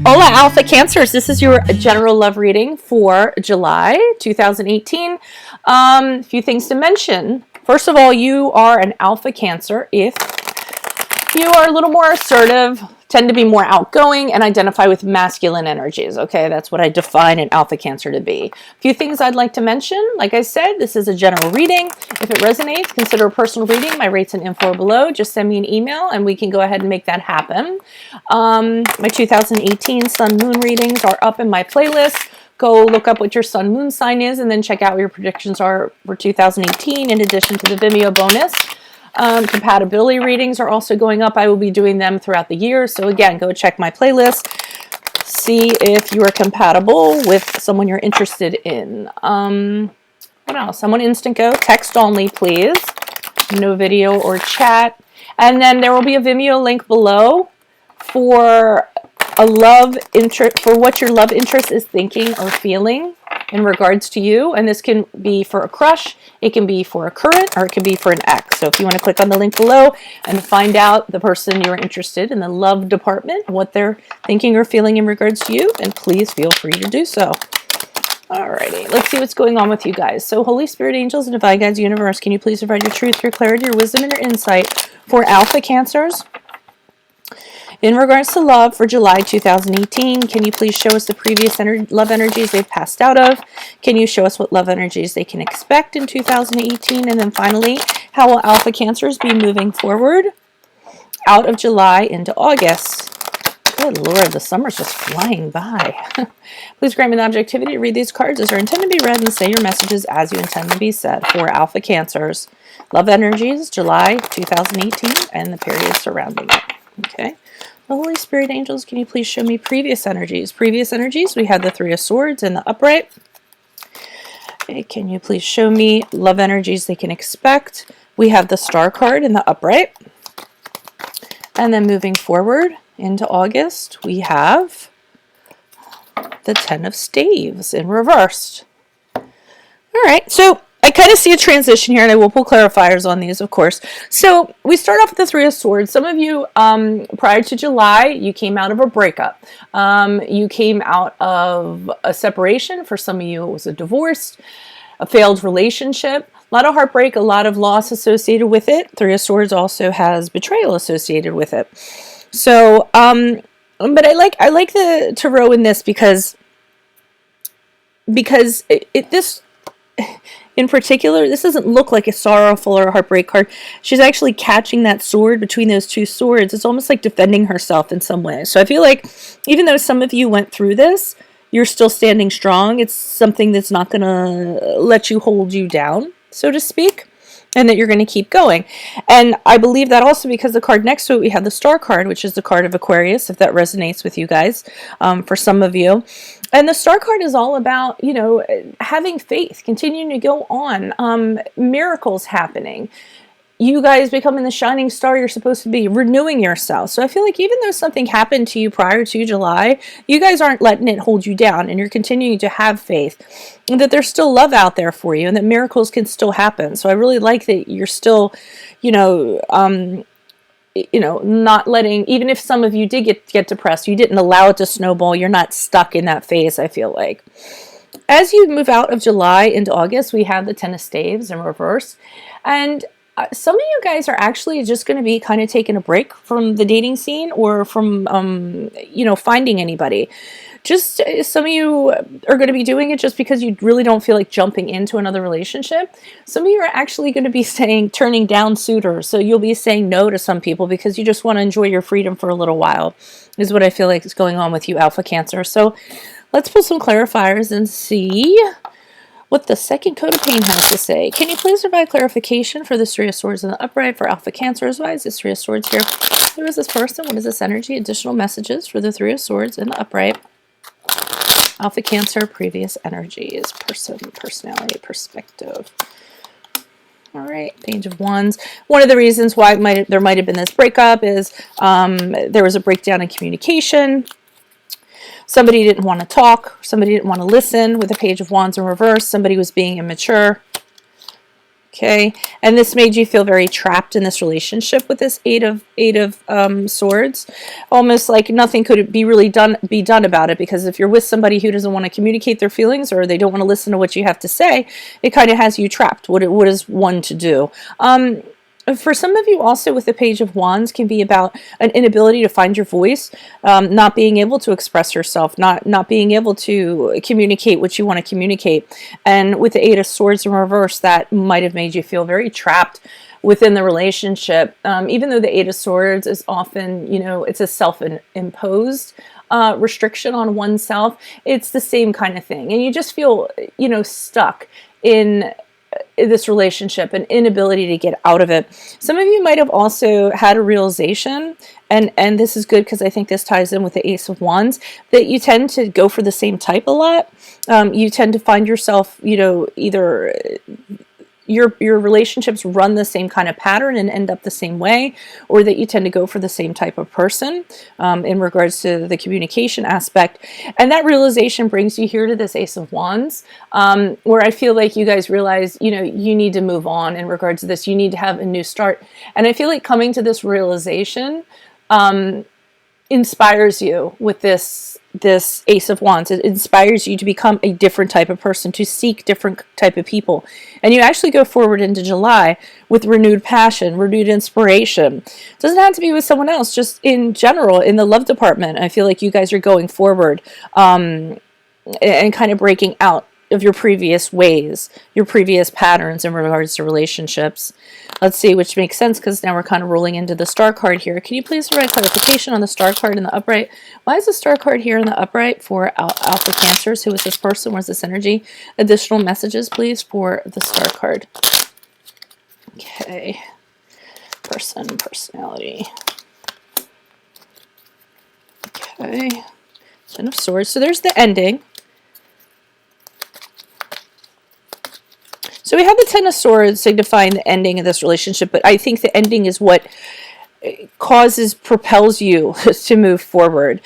Hola Alpha Cancers, this is your general love reading for July 2018. A few things to mention. First of all, you are an Alpha Cancer if you are a little more assertive, tend to be more outgoing, and identify with masculine energies. Okay, that's what I define an Alpha Cancer to be. A few things I'd like to mention. Like I said, this is a general reading. If it resonates, consider a personal reading. My rates and info are below. Just send me an email and we can go ahead and make that happen. My 2018 Sun Moon readings are up in my playlist. Go look up what your Sun Moon sign is and then check out what your predictions are for 2018 in addition to the Vimeo bonus. Compatibility readings are also going up. I will be doing them throughout the year. So again, go check my playlist. See if you are compatible with someone you're interested in. What else? Someone instant go. Text only, please. No video or chat. And then there will be a Vimeo link below for for what your love interest is thinking or feeling in regards to you. And this can be for a crush, it can be for a current, or it can be for an ex. So if you want to click on the link below and find out the person you're interested in the love department, what they're thinking or feeling in regards to you, then please feel free to do so. Alrighty, let's see what's going on with you guys. So Holy Spirit, angels, and divine guides, universe, can you please provide your truth, your clarity, your wisdom, and your insight for Alpha Cancers? In regards to love for July 2018, can you please show us the previous love energies they've passed out of? Can you show us what love energies they can expect in 2018? And then finally, how will Alpha Cancers be moving forward out of July into August? Good Lord, the summer's just flying by. Please grant me the objectivity to read these cards as they're intended to be read and say your messages as you intend to be said for Alpha Cancers. Love energies, July 2018, and the period surrounding it. Okay. Holy Spirit, angels, can you please show me previous energies? Previous energies, we had the Three of Swords in the upright. Okay, can you please show me love energies they can expect? We have the Star card in the upright. And then moving forward into August, we have the Ten of Staves in reversed. All right, so I kind of see a transition here, and I will pull clarifiers on these, of course. So we start off with the Three of Swords. Some of you, prior to July, you came out of a breakup. You came out of a separation. For some of you, it was a divorce, a failed relationship. A lot of heartbreak, a lot of loss associated with it. Three of Swords also has betrayal associated with it. So, but I like the tarot in this because this. In particular, this doesn't look like a sorrowful or heartbreak card. She's actually catching that sword between those two swords. It's almost like defending herself in some way. So I feel like even though some of you went through this, you're still standing strong. It's something that's not going to let you hold you down, so to speak, and that you're going to keep going. And I believe that also because the card next to it, we have the Star card, which is the card of Aquarius, if that resonates with you guys, for some of you. And the Star card is all about, you know, having faith, continuing to go on, miracles happening. You guys becoming the shining star you're supposed to be, renewing yourself. So I feel like even though something happened to you prior to July, you guys aren't letting it hold you down, and you're continuing to have faith, and that there's still love out there for you, and that miracles can still happen. So I really like that you're still, not letting, even if some of you did get depressed, you didn't allow it to snowball. You're not stuck in that phase, I feel like. As you move out of July into August, we have the Ten of Staves in reverse. And some of you guys are actually just going to be kind of taking a break from the dating scene or from, finding anybody. Just some of you are going to be doing it just because you really don't feel like jumping into another relationship. Some of you are actually going to be turning down suitors. So you'll be saying no to some people because you just want to enjoy your freedom for a little while, is what I feel like is going on with you, Alpha Cancer. So let's pull some clarifiers and see what the second code of pain has to say. Can you please provide clarification for the Three of Swords in the upright for Alpha Cancers? Why is this Three of Swords here? Who is this person? What is this energy? Additional messages for the Three of Swords in the upright. Alpha Cancer, previous energies, personality, perspective. All right, Page of Wands. One of the reasons why there might have been this breakup is there was a breakdown in communication. Somebody didn't want to talk. Somebody didn't want to listen with the Page of Wands in reverse. Somebody was being immature. Okay, and this made you feel very trapped in this relationship with this eight of swords, almost like nothing could be really done about it, because if you're with somebody who doesn't want to communicate their feelings, or they don't want to listen to what you have to say, it kind of has you trapped. What is one to do? For some of you also, with the Page of Wands, can be about an inability to find your voice, not being able to express yourself, not being able to communicate what you want to communicate. And with the Eight of Swords in reverse, that might have made you feel very trapped within the relationship. Even though the Eight of Swords is often, it's a self-imposed restriction on oneself, it's the same kind of thing. And you just feel, stuck in this relationship, an inability to get out of it. Some of you might have also had a realization, and this is good because I think this ties in with the Ace of Wands, that you tend to go for the same type a lot. You tend to find yourself, either your relationships run the same kind of pattern and end up the same way, or that you tend to go for the same type of person in regards to the communication aspect. And that realization brings you here to this Ace of Wands, where I feel like you guys realize, you need to move on in regards to this. You need to have a new start. And I feel like coming to this realization inspires you with this Ace of Wands. It inspires you to become a different type of person, to seek different type of people. And you actually go forward into July with renewed passion, renewed inspiration. It doesn't have to be with someone else, just in general, in the love department. I feel like you guys are going forward and kind of breaking out of your previous ways, your previous patterns in regards to relationships. Let's see which makes sense, because now we're kind of rolling into the Star card here. Can you please provide clarification on the Star card in the upright? Why is the Star card here in the upright for Alpha Cancers? Who is this person? Where's this energy? Additional messages, please, for the Star card. Okay. Person, personality. Okay. Ten of Swords. So there's the ending. So we have the Ten of Swords signifying the ending of this relationship, but I think the ending is what propels you to move forward.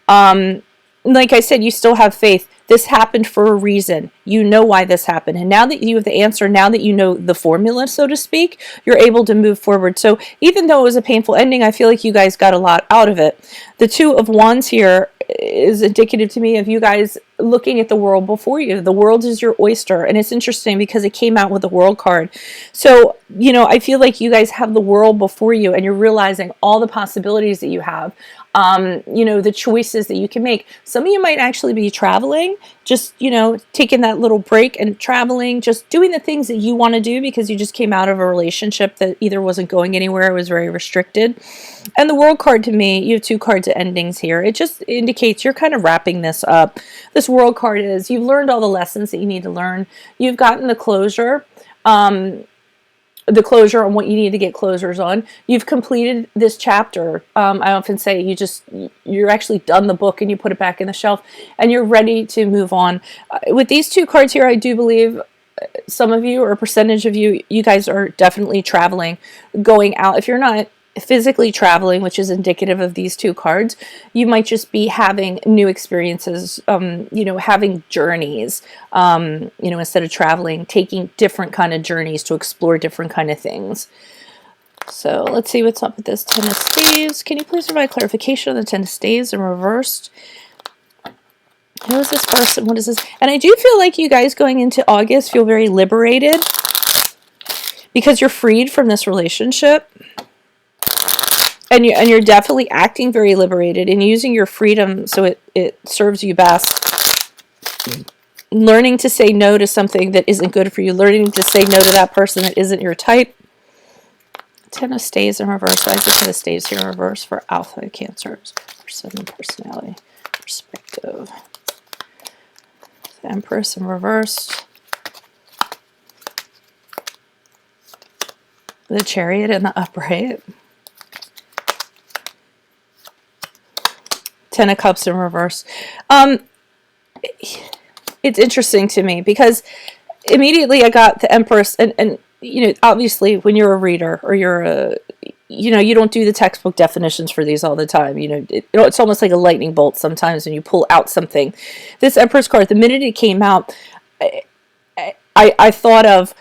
Like I said, you still have faith. This happened for a reason. You know why this happened. And now that you have the answer, now that you know the formula, so to speak, you're able to move forward. So even though it was a painful ending, I feel like you guys got a lot out of it. The Two of Wands here is indicative to me of you guys looking at the world before you. The world is your oyster. And it's interesting because it came out with the World card. So, I feel like you guys have the world before you, and you're realizing all the possibilities that you have. The choices that you can make. Some of you might actually be traveling, just, taking that little break and traveling, just doing the things that you want to do because you just came out of a relationship that either wasn't going anywhere, it was very restricted. And the World card, to me, you have two cards of endings here. It just indicates you're kind of wrapping this up. This World card is, you've learned all the lessons that you need to learn. You've gotten the closure. On what you need to get closures on. You've completed this chapter. I often say you're actually done the book and you put it back in the shelf and you're ready to move on. With these two cards here, I do believe some of you, or a percentage of you, you guys are definitely traveling, going out. If you're not physically traveling, which is indicative of these two cards, you might just be having new experiences, having journeys, instead of traveling, taking different kind of journeys to explore different kind of things. So let's see what's up with this Ten of Staves. Can you please provide clarification on the Ten of Staves in reversed? Who is this person? What is this? And I do feel like you guys going into August feel very liberated because you're freed from this relationship. And you're definitely acting very liberated and using your freedom so it serves you best. Learning to say no to something that isn't good for you. Learning to say no to that person that isn't your type. Ten of Staves in reverse. Why is the Ten of Staves here in reverse for Alpha Cancers? Person, personality, perspective. The Empress in reversed. The Chariot in the upright. Ten of Cups in reverse. It's interesting to me because immediately I got the Empress, and obviously when you're a reader or you're a, you don't do the textbook definitions for these all the time. It's almost like a lightning bolt sometimes when you pull out something. This Empress card, the minute it came out, I thought of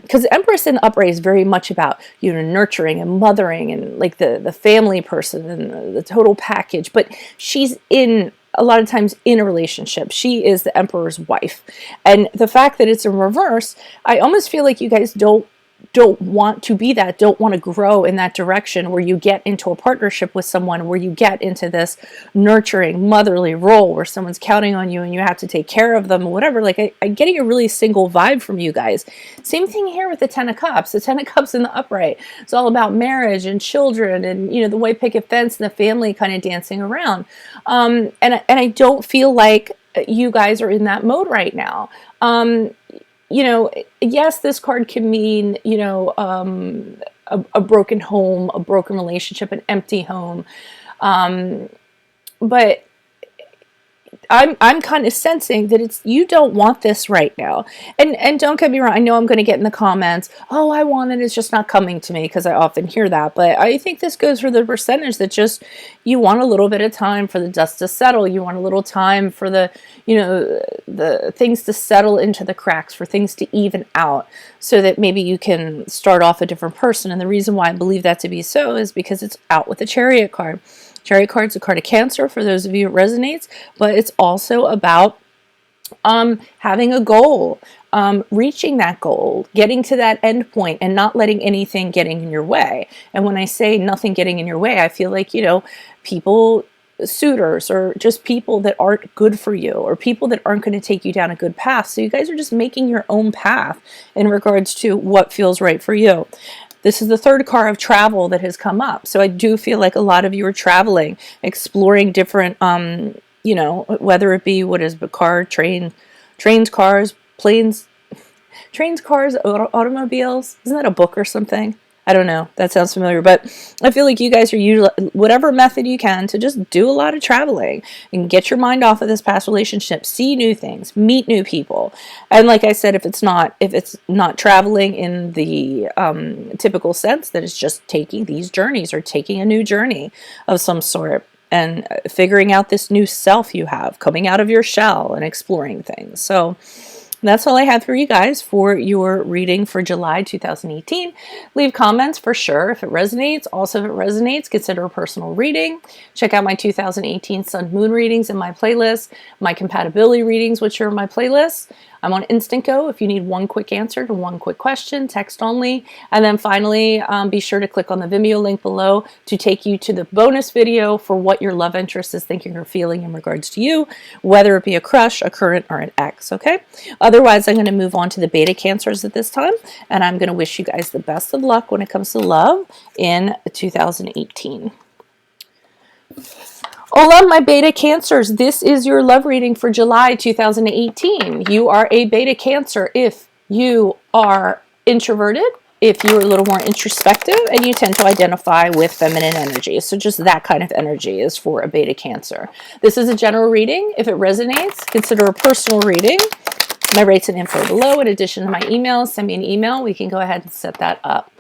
because the Empress in the upright is very much about, you know, nurturing and mothering and like the family person and the total package, but she's in a lot of times in a relationship. She is the Emperor's wife, and the fact that it's in reverse, I almost feel like you guys don't want to be that, don't want to grow in that direction where you get into a partnership with someone, where you get into this nurturing motherly role where someone's counting on you and you have to take care of them or whatever. Like I'm getting a really single vibe from you guys. Same thing here with the Ten of Cups. The Ten of Cups in the upright, it's all about marriage and children and, you know, the white picket fence and the family kind of dancing around. And I don't feel like you guys are in that mode right now. You know, yes, this card can mean, you know, a broken home, a broken relationship, an empty home. But I'm kind of sensing that it's, you don't want this right now. And don't get me wrong, I know I'm going to get in the comments, oh, I want it, it's just not coming to me, because I often hear that. But I think this goes for the percentage that just, you want a little bit of time for the dust to settle. You want a little time for the, you know, the things to settle into the cracks, for things to even out, so that maybe you can start off a different person. And the reason why I believe that to be so is because it's out with the Chariot card. Chariot card's a card of Cancer, for those of you it resonates, but it's also about having a goal, reaching that goal, getting to that end point, and not letting anything getting in your way. And when I say nothing getting in your way, I feel like, you know, people, suitors, or just people that aren't good for you, or people that aren't going to take you down a good path. So you guys are just making your own path in regards to what feels right for you. This is the third card of travel that has come up. So I do feel like a lot of you are traveling, exploring different, you know, whether it be, what is the car, trains, cars, planes, trains, cars, automobiles. Isn't that a book or something? I don't know. That sounds familiar, but I feel like you guys are using whatever method you can to just do a lot of traveling and get your mind off of this past relationship, see new things, meet new people. And like I said, if it's not traveling in the typical sense, that it's just taking these journeys or taking a new journey of some sort and figuring out this new self you have, coming out of your shell and exploring things. So that's all I have for you guys for your reading for July 2018. Leave comments for sure if it resonates. Also, if it resonates, consider a personal reading. Check out my 2018 Sun Moon readings in my playlist, my compatibility readings, which are in my playlist. I'm on Instant Go if you need one quick answer to one quick question, text only. And then finally, be sure to click on the Vimeo link below to take you to the bonus video for what your love interest is thinking or feeling in regards to you, whether it be a crush, a current, or an ex, okay? Otherwise, I'm going to move on to the beta cancers at this time, and I'm going to wish you guys the best of luck when it comes to love in 2018. Hola, my beta cancers. This is your love reading for July 2018. You are a beta cancer if you are introverted, if you're a little more introspective, and you tend to identify with feminine energy. So just that kind of energy is for a beta cancer. This is a general reading. If it resonates, consider a personal reading. My rates and info below. In addition to my email, send me an email. We can go ahead and set that up.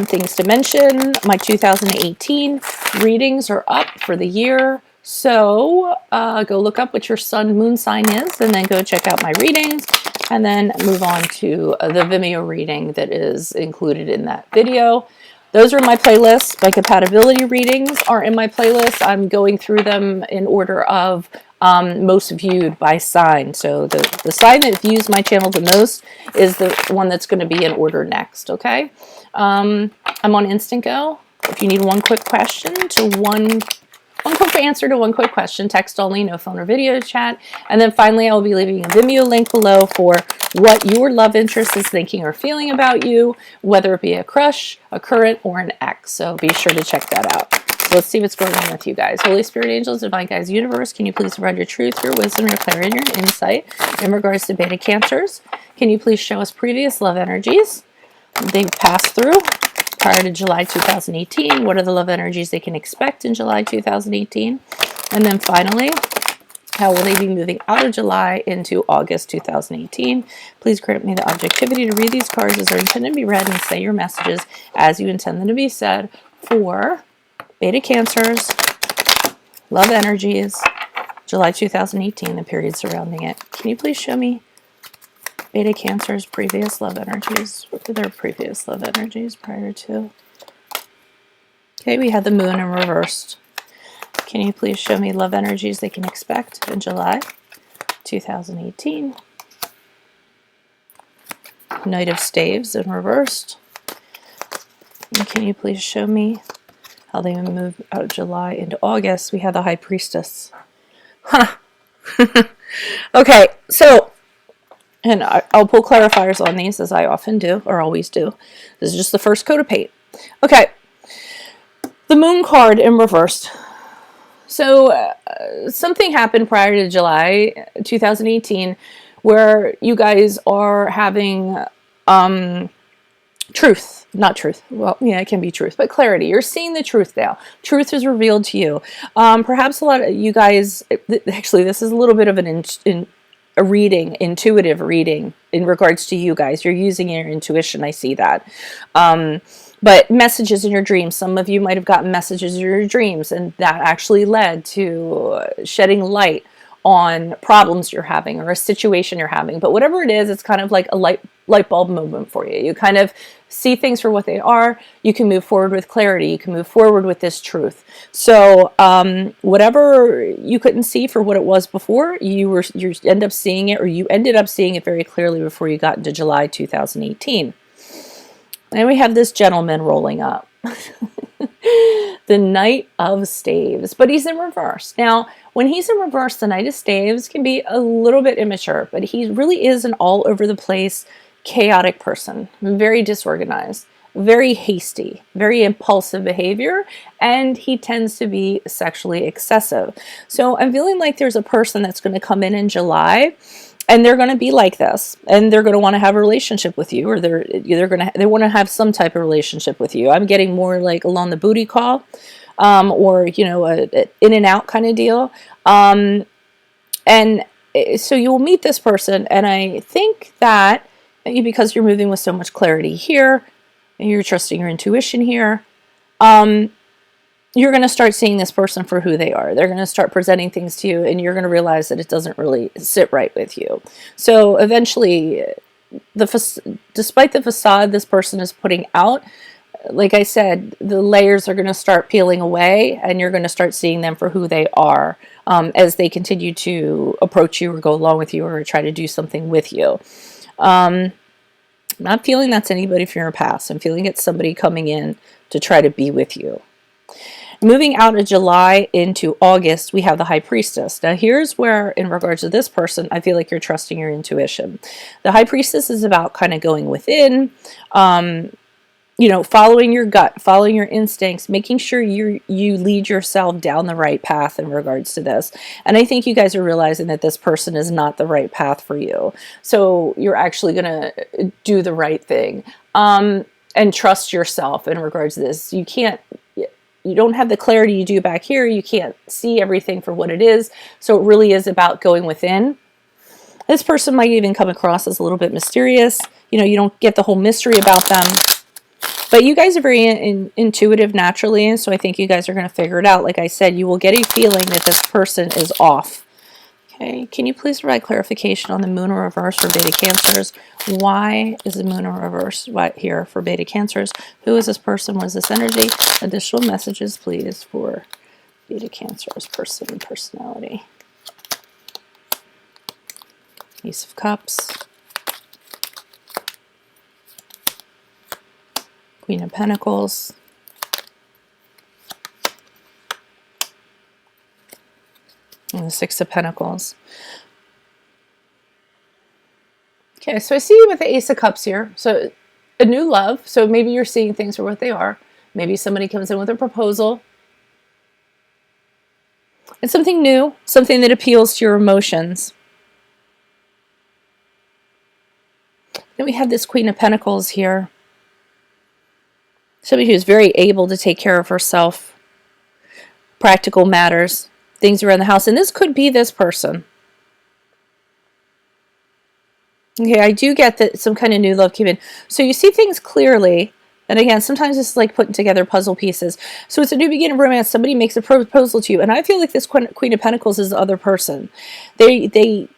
Things to mention, my 2018 readings are up for the year. So go look up what your sun moon sign is, and then go check out my readings, and then move on to the Vimeo reading that is included in that video. Those are in my playlist. My compatibility readings are in my playlist. I'm going through them in order of most viewed by sign. So the sign that views my channel the most is the one that's going to be in order next, okay? I'm on Instant Go. If you need one quick question to one quick answer to one quick question, text only, no phone or video chat. And then finally, I will be leaving a Vimeo link below for what your love interest is thinking or feeling about you, whether it be a crush, a current, or an ex. So be sure to check that out. Let's see what's going on with you guys. Holy Spirit, angels, divine guides, universe, can you please provide your truth, your wisdom, your clarity, and your insight in regards to beta cancers? Can you please show us previous love energies they've passed through prior to July 2018? What are the love energies they can expect in July 2018? And then finally, how will they be moving out of July into August 2018? Please grant me the objectivity to read these cards as they're intended to be read, and say your messages as you intend them to be said for beta cancers, love energies, July 2018, the period surrounding it. Can you please show me Beta Cancer's previous love energies. What were their previous love energies prior to? Okay, we had the moon in reversed. Can you please show me love energies they can expect in July 2018? Knight of Staves in reversed. And can you please show me how they move out of July into August? We have the High Priestess. Huh. Okay, so, and I'll pull clarifiers on these as I often do, or always do. This is just the first coat of paint. Okay, the Moon card in reversed. So something happened prior to July 2018 where you guys are having truth, not truth. Well, yeah, it can be truth, but clarity. You're seeing the truth now. Truth is revealed to you. Perhaps a lot of you guys, actually, this is a little bit of a reading, intuitive reading in regards to you guys. You're using your intuition. I see that. But messages in your dreams. Some of you might have gotten messages in your dreams, and that actually led to shedding light on problems you're having or a situation you're having. But whatever it is, it's kind of like a light bulb moment for you. You kind of see things for what they are. You can move forward with clarity. You can move forward with this truth. So whatever you couldn't see for what it was before, you end up seeing it, or you ended up seeing it very clearly before you got into July 2018. And we have this gentleman rolling up. The Knight of Staves, but he's in reverse. Now, when he's in reverse, the Knight of Staves can be a little bit immature, but he really is an all over the place, chaotic person, very disorganized, very hasty, very impulsive behavior, and he tends to be sexually excessive. So I'm feeling like there's a person that's going to come in July, and they're going to be like this, and they're going to want to have a relationship with you, or they want to have some type of relationship with you. I'm getting more like along the booty call, or you know, a in and out kind of deal. And so you will meet this person, and I think that because you're moving with so much clarity here, and you're trusting your intuition here, you're going to start seeing this person for who they are. They're going to start presenting things to you, and you're going to realize that it doesn't really sit right with you. So eventually, despite the facade this person is putting out, like I said, the layers are going to start peeling away, and you're going to start seeing them for who they are as they continue to approach you or go along with you or try to do something with you. I'm not feeling that's anybody from your past. I'm feeling it's somebody coming in to try to be with you. Moving out of July into August, we have the High Priestess. Now, here's where, in regards to this person, I feel like you're trusting your intuition. The High Priestess is about kind of going within, you know, following your gut, following your instincts, making sure you lead yourself down the right path in regards to this. And I think you guys are realizing that this person is not the right path for you. So you're actually going to do the right thing and trust yourself in regards to this. You don't have the clarity you do back here. You can't see everything for what it is. So it really is about going within. This person might even come across as a little bit mysterious. You know, you don't get the whole mystery about them. But you guys are very intuitive naturally, and so I think you guys are going to figure it out. Like I said, you will get a feeling that this person is off. Okay, can you please provide clarification on the Moon in reverse for Beta Cancers? Why is the Moon in reverse right here for Beta Cancers? Who is this person? What is this energy? Additional messages, please, for Beta Cancers, person and personality. Ace of Cups. Queen of Pentacles. And the Six of Pentacles. Okay, so I see you with the Ace of Cups here. So a new love. So maybe you're seeing things for what they are. Maybe somebody comes in with a proposal. It's something new, something that appeals to your emotions. Then we have this Queen of Pentacles here. Somebody who's very able to take care of herself. Practical matters. Things around the house. And this could be this person. Okay, I do get that some kind of new love came in. So you see things clearly. And again, sometimes it's like putting together puzzle pieces. So it's a new beginning of romance. Somebody makes a proposal to you. And I feel like this Queen of Pentacles is the other person. They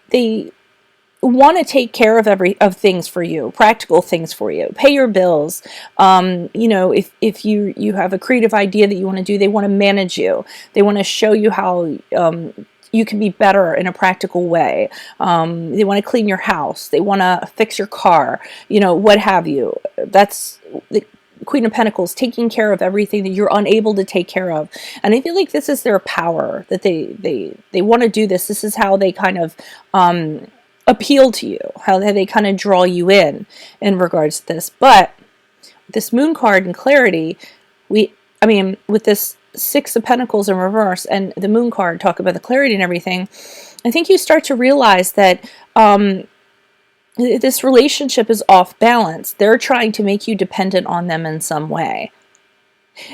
want to take care of things for you, practical things for you, pay your bills. You know, if you have a creative idea that you want to do, they want to manage you. They want to show you how you can be better in a practical way. They want to clean your house. They want to fix your car, you know, what have you. That's the Queen of Pentacles, taking care of everything that you're unable to take care of. And I feel like this is their power, that they want to do this. This is how they kind of appeal to you, how they kind of draw you in regards to this. But this Moon card and clarity, I mean, with this Six of Pentacles in reverse and the Moon card, talk about the clarity and everything, I think you start to realize that this relationship is off balance. They're trying to make you dependent on them in some way.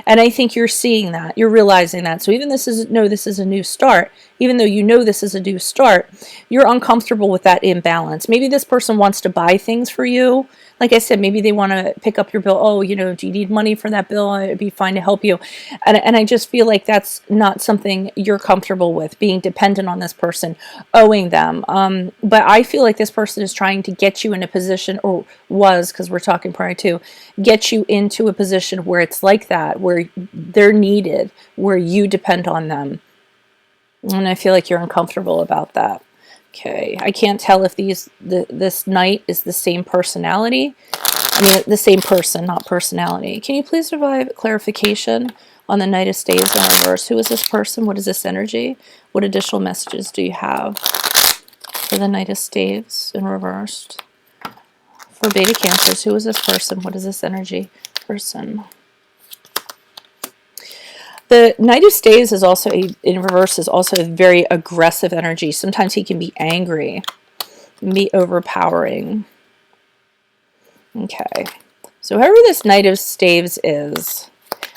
And I think you're seeing that. You're realizing that. So even this is a new start. Even though you know this is a new start, you're uncomfortable with that imbalance. Maybe this person wants to buy things for you. Like I said, maybe they want to pick up your bill. Oh, you know, do you need money for that bill? It'd be fine to help you. And I just feel like that's not something you're comfortable with, being dependent on this person, owing them. But I feel like this person is trying to get you in a position, or was, because we're talking prior to, get you into a position where it's like that, where they're needed, where you depend on them. And I feel like you're uncomfortable about that. Okay, I can't tell if this Knight is the same personality. I mean, the same person, not personality. Can you please provide clarification on the Knight of Staves in reverse? Who is this person? What is this energy? What additional messages do you have for the Knight of Staves in reversed? For Beta Cancers, who is this person? What is this energy? Person. The Knight of Staves is also, in reverse, is also a very aggressive energy. Sometimes he can be angry, be overpowering. Okay. So whoever this Knight of Staves is,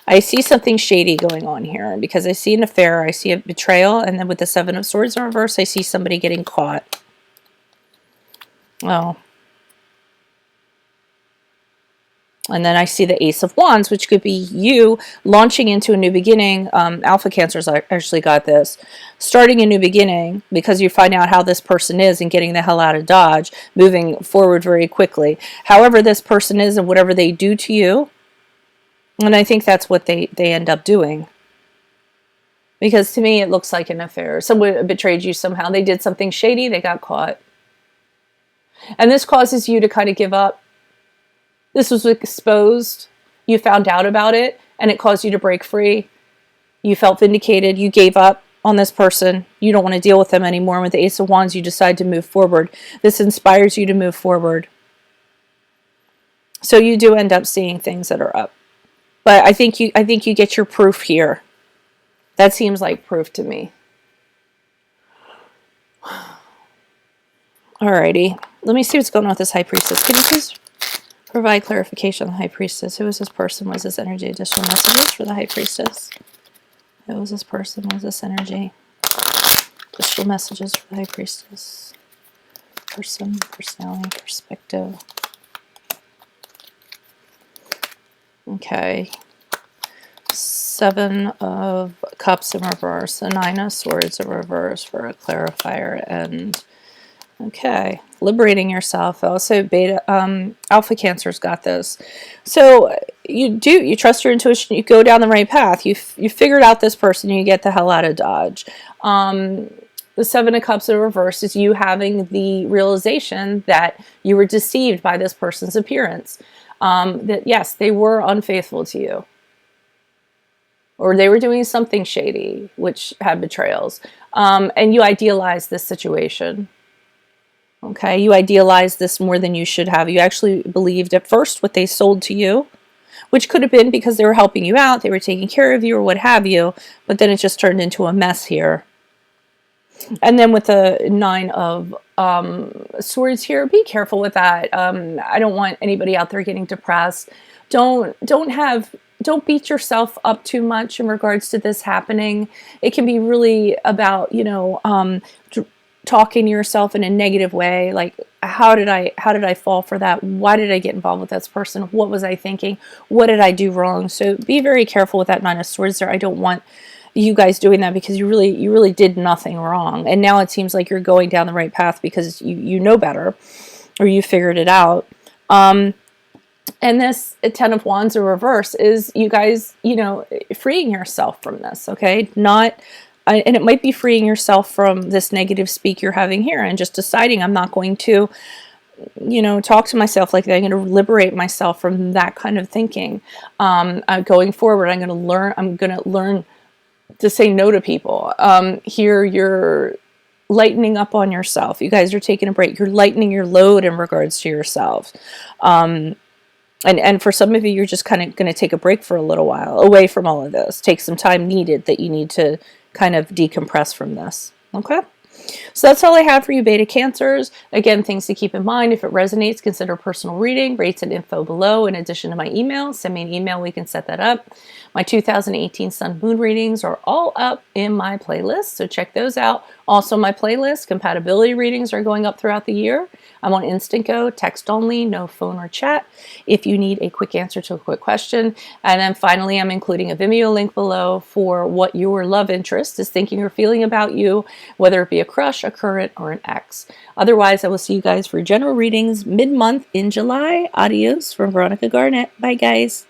I see something shady going on here, because I see an affair, I see a betrayal, and then with the Seven of Swords in reverse, I see somebody getting caught. Oh. And then I see the Ace of Wands, which could be you launching into a new beginning. Alpha Cancers actually got this. Starting a new beginning, because you find out how this person is and getting the hell out of Dodge, moving forward very quickly. However this person is and whatever they do to you, and I think that's what they end up doing. Because to me it looks like an affair. Someone betrayed you somehow. They did something shady, they got caught. And this causes you to kind of give up. This was exposed, you found out about it, and it caused you to break free. You felt vindicated, you gave up on this person, you don't want to deal with them anymore. And with the Ace of Wands, you decide to move forward. This inspires you to move forward. So you do end up seeing things that are up. But I think you get your proof here. That seems like proof to me. Alrighty, let me see what's going on with this High Priestess. Can you please provide clarification on the High Priestess? Who is this person? What is this energy? Additional messages for the High Priestess. Who is this person? What is this energy? Additional messages for the High Priestess. Person, personality, perspective. Okay. Seven of Cups in reverse. The Nine of Swords in reverse for a clarifier. And okay, liberating yourself. Also, Alpha Cancer's got this. So you trust your intuition. You go down the right path. You figured out this person. You get the hell out of Dodge. The Seven of Cups in reverse is you having the realization that you were deceived by this person's appearance. That yes, they were unfaithful to you. Or they were doing something shady, which had betrayals. And you idealized this situation. Okay, you idealized this more than you should have. You actually believed at first what they sold to you, which could have been because they were helping you out, they were taking care of you, or what have you, but then it just turned into a mess here. And then with the Nine of Swords here, be careful with that. I don't want anybody out there getting depressed. Don't beat yourself up too much in regards to this happening. It can be really about, you know, talking to yourself in a negative way, like how did I fall for that? Why did I get involved with this person? What was I thinking? What did I do wrong? So be very careful with that Nine of Swords there. I don't want you guys doing that because you really did nothing wrong. And now it seems like you're going down the right path because you know better, or you figured it out. And this Ten of Wands in reverse is you guys, you know, freeing yourself from this, okay? And it might be freeing yourself from this negative speak you're having here and just deciding I'm not going to, you know, talk to myself like that. I'm going to liberate myself from that kind of thinking. Going forward, I'm going to learn to say no to people. Here you're lightening up on yourself. You guys are taking a break. You're lightening your load in regards to yourself. And for some of you, you're just kind of going to take a break for a little while away from all of this. Take some time needed that you need to kind of decompress from this. Okay? So that's all I have for you, Beta Cancers. Again, things to keep in mind. If it resonates, consider personal reading. Rates and info below. In addition to my email, send me an email. We can set that up. My 2018 Sun Moon readings are all up in my playlist, so check those out. Also, my playlist, compatibility readings are going up throughout the year. I'm on Instant Go, text only, no phone or chat, if you need a quick answer to a quick question. And then finally, I'm including a Vimeo link below for what your love interest is thinking or feeling about you, whether it be a crush, a current, or an ex. Otherwise, I will see you guys for general readings mid-month in July. Adios from Veronica Garnett. Bye, guys.